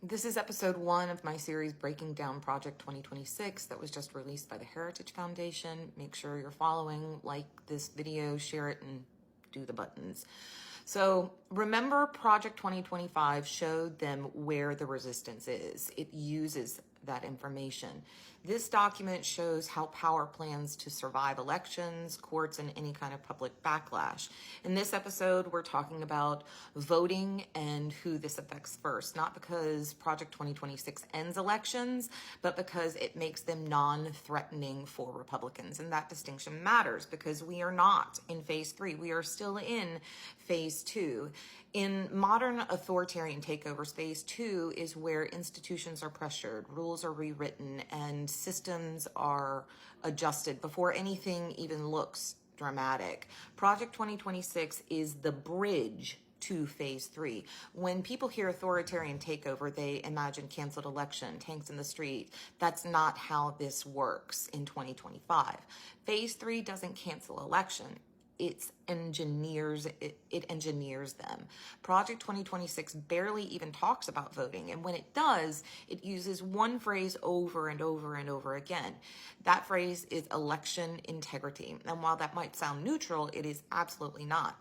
This is episode 1 of my series Breaking Down Project 2026 that was just released by the Heritage Foundation. Make sure you're following, like this video, share it, and do the buttons. So remember, Project 2025 showed them where the resistance is. It uses that information. This document shows how power plans to survive elections, courts, and any kind of public backlash. In this episode, we're talking about voting and who this affects first, not because Project 2026 ends elections, but because it makes them non-threatening for Republicans. And that distinction matters because we are not in phase 3. We are still in phase 2. In modern authoritarian takeovers, phase 2 is where institutions are pressured, rules are rewritten, and systems are adjusted before anything even looks dramatic. Project 2026 is the bridge to phase 3. When people hear authoritarian takeover, they imagine canceled election, tanks in the street. That's not how this works in 2025. Phase 3 doesn't cancel election. It engineers them. Project 2026 barely even talks about voting. And when it does, it uses one phrase over and over and over again. That phrase is election integrity. And while that might sound neutral, it is absolutely not.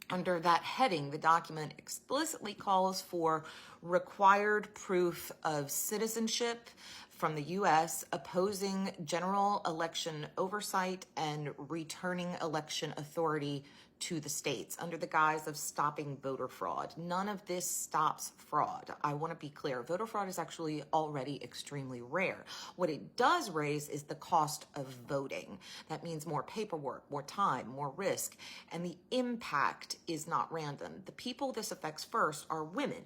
Under that heading, the document explicitly calls for required proof of citizenship from the U.S., opposing general election oversight, and returning election authority to the states under the guise of stopping voter fraud. None of this stops fraud. I want to be clear. Voter fraud is actually already extremely rare. What it does raise is the cost of voting. That means more paperwork, more time, more risk, and the impact is not random. The people this affects first are women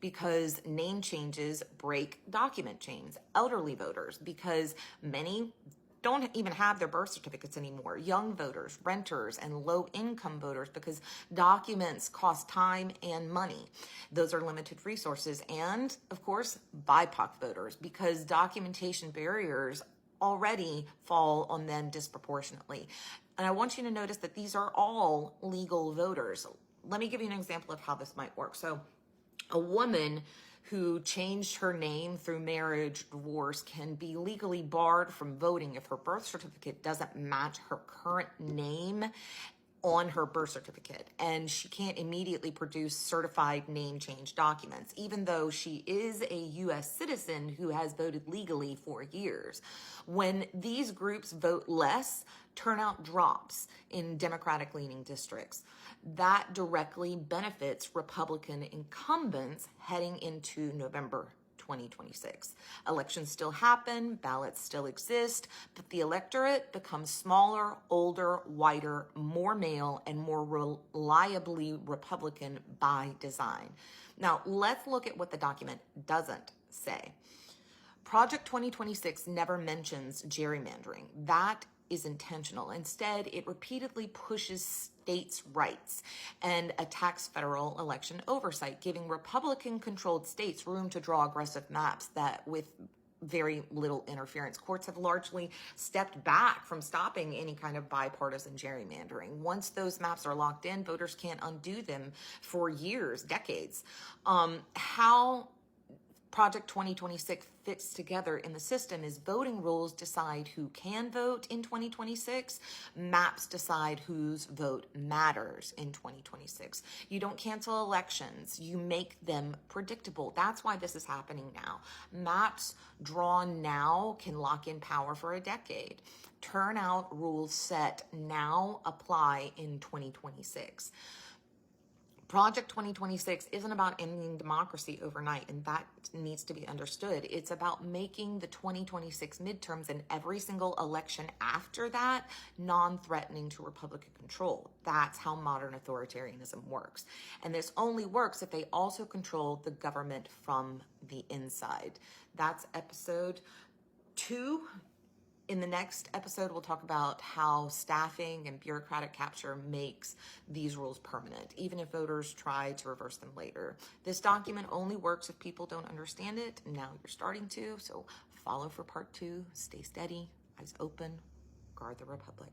because name changes break document chains. Elderly voters because many don't even have their birth certificates anymore. Young voters, renters, and low-income voters because documents cost time and money. Those are limited resources. And, of course, BIPOC voters because documentation barriers already fall on them disproportionately. And I want you to notice that these are all legal voters. Let me give you an example of how this might work. So a woman who changed her name through marriage, divorce, can be legally barred from voting if her birth certificate doesn't match her current name on her birth certificate, and she can't immediately produce certified name change documents, even though she is a U.S. citizen who has voted legally for years. When these groups vote less, turnout drops in Democratic-leaning districts. That directly benefits Republican incumbents heading into November 2026. Elections still happen, ballots still exist, but the electorate becomes smaller, older, whiter, more male, and more reliably Republican by design. Now, let's look at what the document doesn't say. Project 2026 never mentions gerrymandering. That is intentional. Instead, it repeatedly pushes states' rights and attacks federal election oversight, giving Republican-controlled states room to draw aggressive maps that with very little interference. Courts have largely stepped back from stopping any kind of bipartisan gerrymandering. Once those maps are locked in, voters can't undo them for years, decades. How Project 2026 fits together in the system is voting rules decide who can vote in 2026. Maps decide whose vote matters in 2026. You don't cancel elections. You make them predictable. That's why this is happening now. Maps drawn now can lock in power for a decade. Turnout rules set now apply in 2026. Project 2026 isn't about ending democracy overnight, and that needs to be understood. It's about making the 2026 midterms and every single election after that non-threatening to Republican control. That's how modern authoritarianism works. And this only works if they also control the government from the inside. That's episode 2. In the next episode, we'll talk about how staffing and bureaucratic capture makes these rules permanent, even if voters try to reverse them later. This document only works if people don't understand it, and now you're starting to. So follow for part 2. Stay steady, eyes open, guard the Republic.